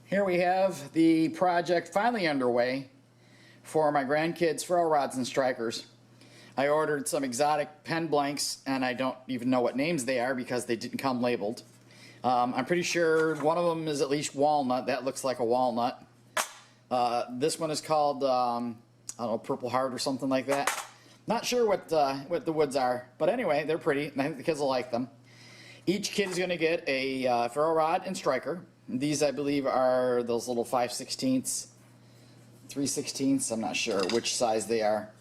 Here we have the project finally underway for my grandkids' ferro rods and strikers. I ordered some exotic pen blanks, and I don't even know what names they are because they didn't come labeled. I'm pretty sure one of them is at least walnut. That looks like a walnut. This one is called, I don't know, Purple Heart or something like that. Not sure what the woods are, but anyway, they're pretty, and I think the kids will like them. Each kid is going to get a ferro rod and striker. These, I believe, are those little 5/16, 3/16. I'm not sure which size they are.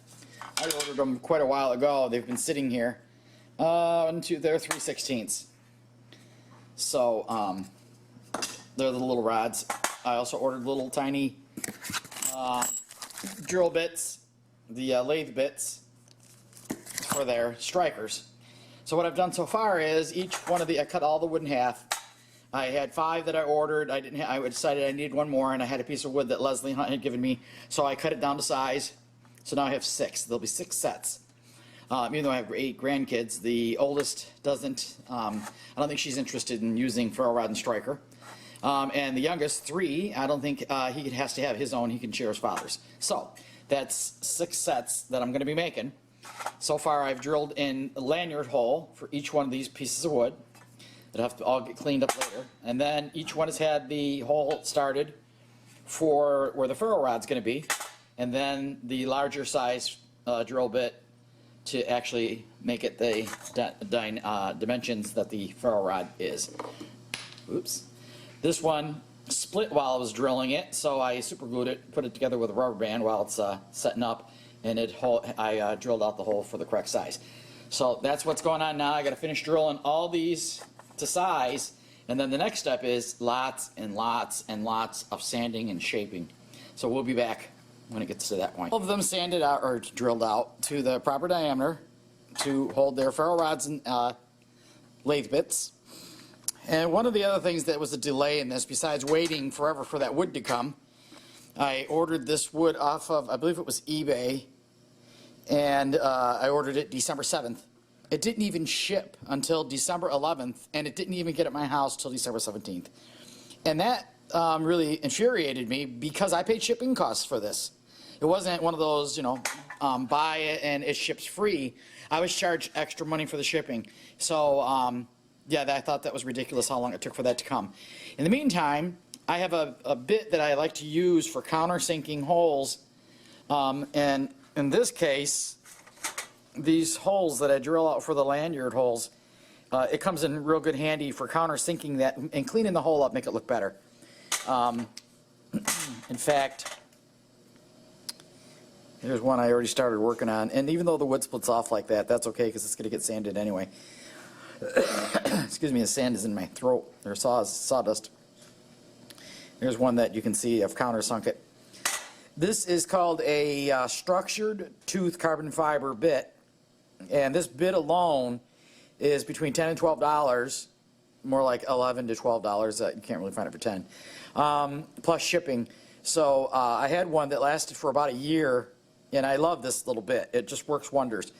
I ordered them quite a while ago. They've been sitting here. They're 3/16. So they're the little rods. I also ordered little tiny drill bits, the lathe bits for their strikers. So what I've done so far is each one of I cut all the wood in half. I had 5 that I ordered. I decided I needed one more, and I had a piece of wood that Leslie Hunt had given me, so I cut it down to size. So now I have 6. There'll be 6 sets. Even though I have 8 grandkids, the oldest doesn't. I don't think she's interested in using ferro rod and striker. And the youngest, 3, I don't think he has to have his own. He can share his father's. So that's 6 sets that I'm going to be making. So far, I've drilled in a lanyard hole for each one of these pieces of wood. It'll have to all get cleaned up later. And then each one has had the hole started for where the ferro rod's going to be. And then the larger size drill bit to actually make it the dimensions that the ferro rod is. Oops. This one split while I was drilling it, so I super glued it, put it together with a rubber band while it's setting up, and I drilled out the hole for the correct size. So that's what's going on now. I got to finish drilling all these to size, and then the next step is lots and lots and lots of sanding and shaping. So we'll be back when it gets to that point. All of them sanded out or drilled out to the proper diameter to hold their ferro rods and lathe bits. And one of the other things that was a delay in this, besides waiting forever for that wood to come, I ordered this wood off of, I believe it was eBay, and I ordered it December 7th. It didn't even ship until December 11th, and it didn't even get at my house till December 17th. And that really infuriated me because I paid shipping costs for this. It wasn't one of those, you know, buy it and it ships free. I was charged extra money for the shipping. So, yeah, I thought that was ridiculous how long it took for that to come. In the meantime, I have a bit that I like to use for countersinking holes. And in this case, these holes that I drill out for the lanyard holes, it comes in real good handy for countersinking that and cleaning the hole up, make it look better. In fact, here's one I already started working on, and even though the wood splits off like that, that's okay because it's going to get sanded anyway. Excuse me, the sand is in my throat, or sawdust. Here's one that you can see I've countersunk it. This is called a structured tooth carbon fiber bit, and this bit alone is between $10 and $12, more like $11 to $12. You can't really find it for 10, plus shipping. So I had one that lasted for about a year, and I love this little bit. It just works wonders.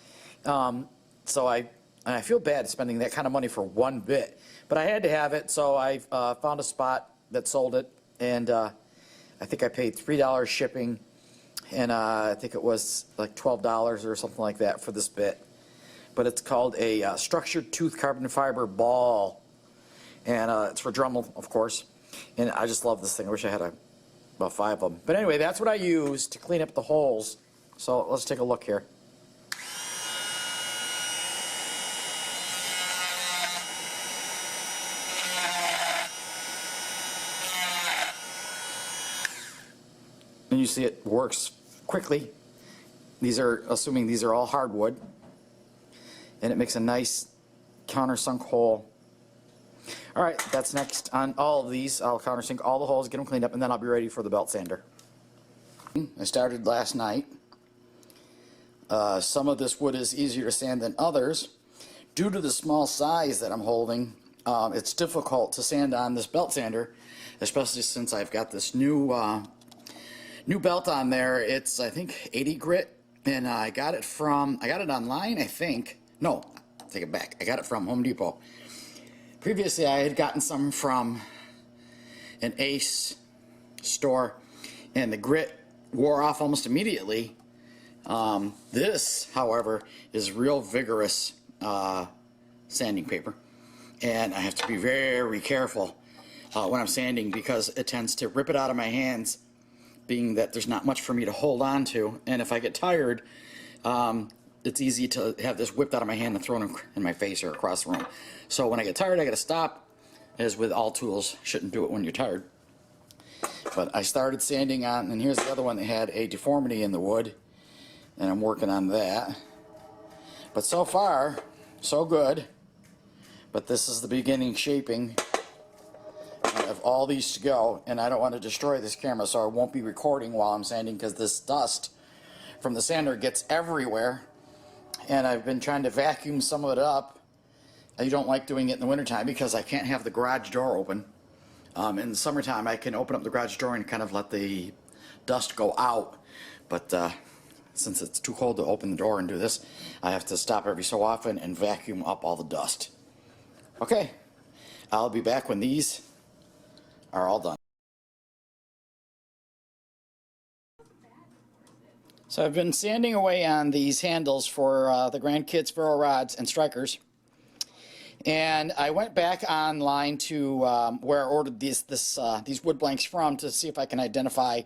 So I feel bad spending that kind of money for one bit, but I had to have it, so I found a spot that sold it, and I think I paid $3 shipping, and I think it was like $12 or something like that for this bit. But it's called a structured tooth carbon fiber ball, and it's for Dremel, of course. And I just love this thing. I wish I had about 5 of them. But anyway, that's what I use to clean up the holes. So let's take a look here. And you see it works quickly. These are, assuming these are all hardwood, and it makes a nice countersunk hole. All right, that's next on all of these. I'll countersink all the holes, get them cleaned up, and then I'll be ready for the belt sander. I started last night. Some of this wood is easier to sand than others. Due to the small size that I'm holding, it's difficult to sand on this belt sander, especially since I've got this new belt on there. It's, I think, 80 grit, and I got it online, I think. No, take it back. I got it from Home Depot. Previously, I had gotten some from an Ace store, and the grit wore off almost immediately. This, however, is real vigorous sanding paper, and I have to be very careful when I'm sanding because it tends to rip it out of my hands, being that there's not much for me to hold on to, and if I get tired, it's easy to have this whipped out of my hand and thrown in my face or across the room. So when I get tired, I gotta stop. As with all tools, shouldn't do it when you're tired. But I started sanding on, and here's the other one that had a deformity in the wood, and I'm working on that. But so far, so good. But this is the beginning shaping. I have all these to go, and I don't want to destroy this camera, so I won't be recording while I'm sanding because this dust from the sander gets everywhere, and I've been trying to vacuum some of it up. I don't like doing it in the wintertime because I can't have the garage door open. In the summertime, I can open up the garage door and kind of let the dust go out, but since it's too cold to open the door and do this, I have to stop every so often and vacuum up all the dust. Okay, I'll be back when these are all done. So I've been sanding away on these handles for the grandkids Ferro rods and strikers, and I went back online to where I ordered these wood blanks from to see if I can identify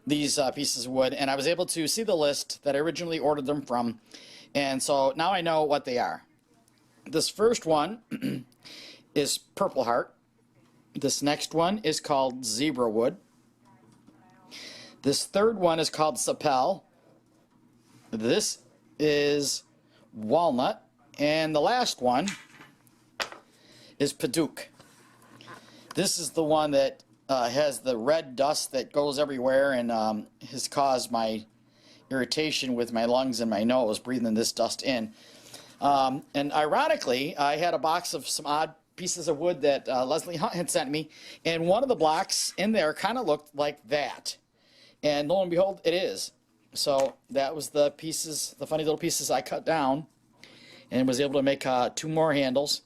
these pieces of wood, and I was able to see the list that I originally ordered them from, and so now I know what they are. This first one is Purple Heart. This next one is called Zebra Wood. This third one is called Sapel. This is Walnut. And the last one is Paduk. This is the one that has the red dust that goes everywhere and has caused my irritation with my lungs and my nose breathing this dust in. And ironically, I had a box of some odd pieces of wood that Leslie Hunt had sent me, and one of the blocks in there kind of looked like that. And lo and behold, it is. So that was the pieces, the funny little pieces I cut down, and was able to make 2 more handles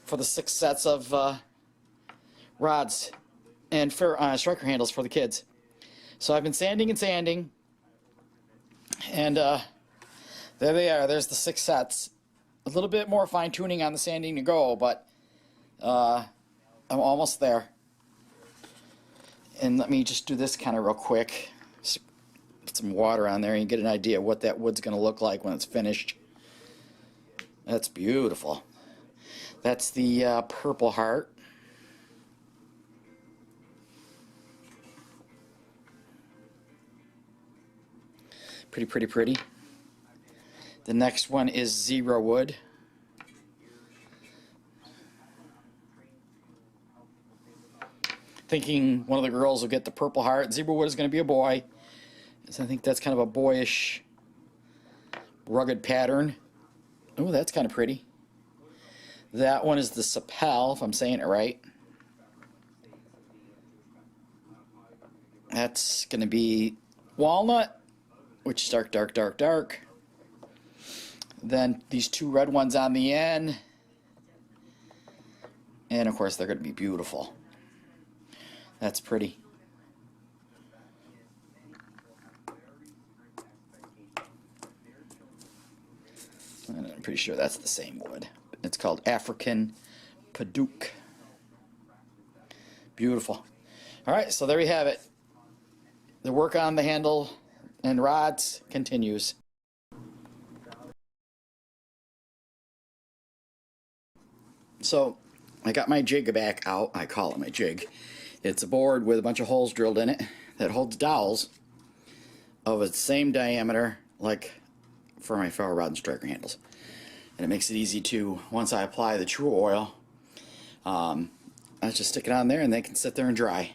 for the 6 sets of rods and striker handles for the kids. So I've been sanding and sanding, and there they are. There's the 6 sets. A little bit more fine-tuning on the sanding to go, but I'm almost there. And let me just do this kind of real quick. Just put some water on there and get an idea of what that wood's going to look like when it's finished. That's beautiful. That's the Purple Heart. Pretty, pretty, pretty. The next one is Zebra Wood. Thinking one of the girls will get the Purple Heart. Zebra Wood is going to be a boy. So I think that's kind of a boyish, rugged pattern. Oh, that's kind of pretty. That one is the Sapel, if I'm saying it right. That's going to be Walnut, which is dark, dark, dark, dark. Then these 2 red ones on the end. And of course, they're going to be beautiful. That's pretty. And I'm pretty sure that's the same wood. It's called African Paduk. Beautiful. Alright, so there we have it. The work on the handle and rods continues. So I got my jig back out. I call it my jig. It's a board with a bunch of holes drilled in it that holds dowels of the same diameter like for my ferro rod and striker handles. And it makes it easy to, once I apply the True Oil, I just stick it on there and they can sit there and dry.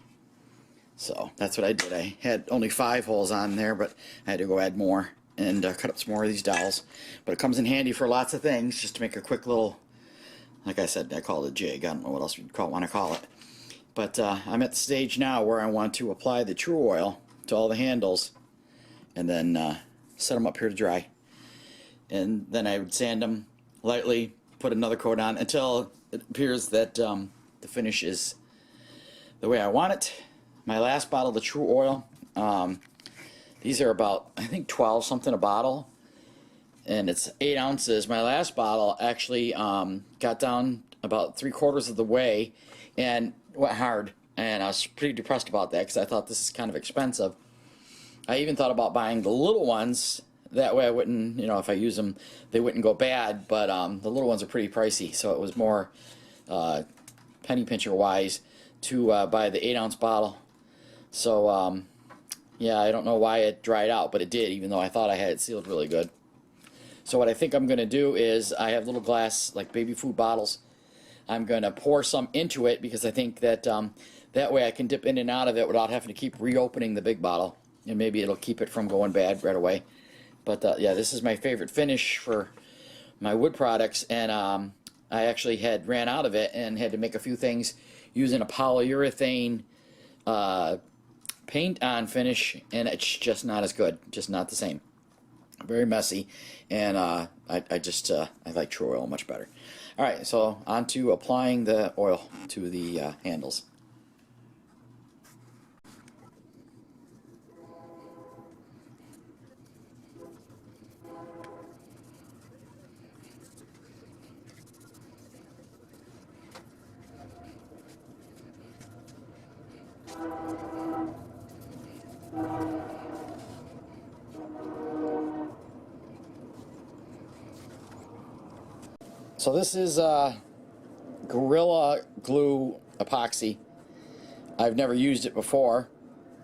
So that's what I did. I had only 5 holes on there, but I had to go add more and cut up some more of these dowels. But it comes in handy for lots of things, just to make a quick little, like I said, I call it a jig. I don't know what else you'd want to call it. But I'm at the stage now where I want to apply the True Oil to all the handles and then set them up here to dry. And then I would sand them lightly, put another coat on until it appears that the finish is the way I want it. my last bottle of the True Oil. These are about, I think, 12 something a bottle, and it's 8 ounces. My last bottle actually got down about 3/4 of the way and went hard, and I was pretty depressed about that because I thought this is kind of expensive. I even thought about buying the little ones. That way I wouldn't, you know, if I use them, they wouldn't go bad, but the little ones are pretty pricey, so it was more penny pincher wise to buy the 8-ounce bottle. So yeah, I don't know why it dried out, but it did, even though I thought I had it sealed really good. So what I think I'm going to do is, I have little glass, like baby food bottles. I'm going to pour some into it because I think that that way I can dip in and out of it without having to keep reopening the big bottle, and maybe it'll keep it from going bad right away. But yeah, this is my favorite finish for my wood products, and I actually had ran out of it and had to make a few things using a polyurethane paint-on finish, and it's just not as good, just not the same. Very messy, and I like True Oil much better. All right, so on to applying the oil to the handles. So this is Gorilla Glue epoxy. I've never used it before,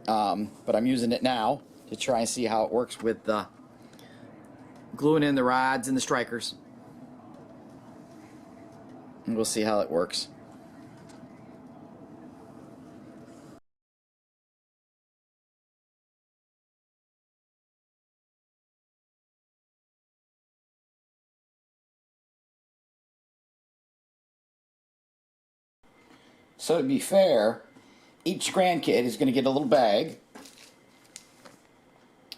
but I'm using it now to try and see how it works with gluing in the rods and the strikers. And we'll see how it works. So to be fair, each grandkid is going to get a little bag,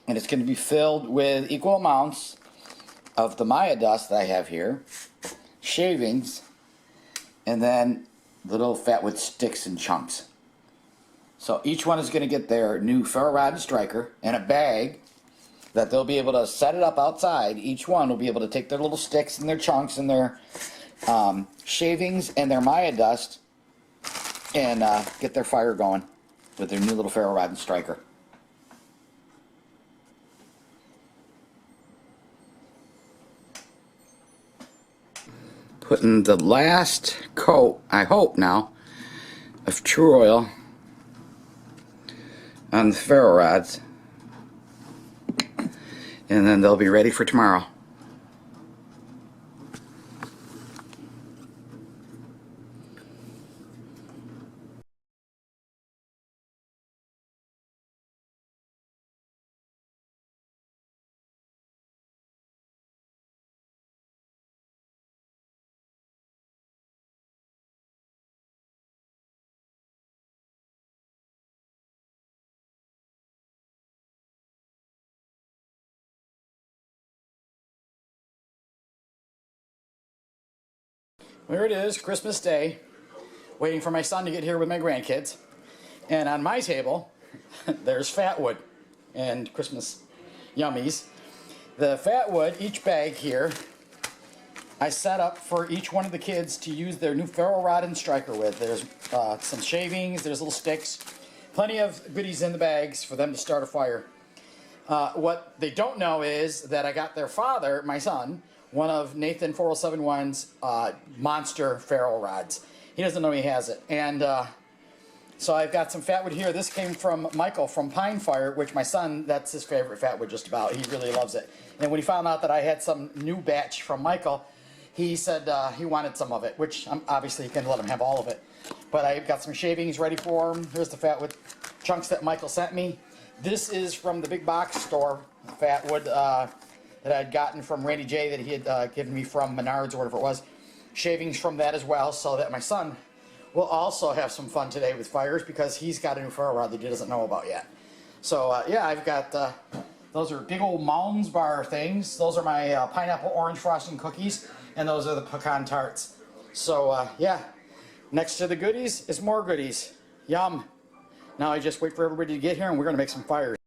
and it's going to be filled with equal amounts of the Maya dust that I have here, shavings, and then little fatwood sticks and chunks. So each one is going to get their new ferro rod and striker and a bag that they'll be able to set it up outside. Each one will be able to take their little sticks and their chunks and their shavings and their Maya dust and get their fire going with their new little ferro rod and striker. Putting the last coat, I hope now, of True Oil on the ferro rods, and then they'll be ready for tomorrow. Here it is, Christmas Day, waiting for my son to get here with my grandkids. And on my table, there's fatwood and Christmas yummies. The fatwood, each bag here, I set up for each one of the kids to use their new ferro rod and striker with. There's some shavings, there's little sticks, plenty of goodies in the bags for them to start a fire. What they don't know is that I got their father, my son, one of Nathan 4071's monster ferro rods. He doesn't know he has it. And so I've got some fatwood here. This came from Michael from Pine Fire, which my son, that's his favorite fatwood just about. He really loves it. And when he found out that I had some new batch from Michael, he said he wanted some of it, which obviously you can let him have all of it. But I've got some shavings ready for him. Here's the fatwood chunks that Michael sent me. This is from the big box store, fatwood that I'd gotten from Randy J that he had given me from Menards or whatever it was. Shavings from that as well, so that my son will also have some fun today with fires because he's got a new ferro rod that he doesn't know about yet. So yeah, I've got, those are big old Mounds bar things. Those are my pineapple orange frosting cookies, and those are the pecan tarts. So yeah, next to the goodies is more goodies. Yum. Now I just wait for everybody to get here and we're going to make some fires.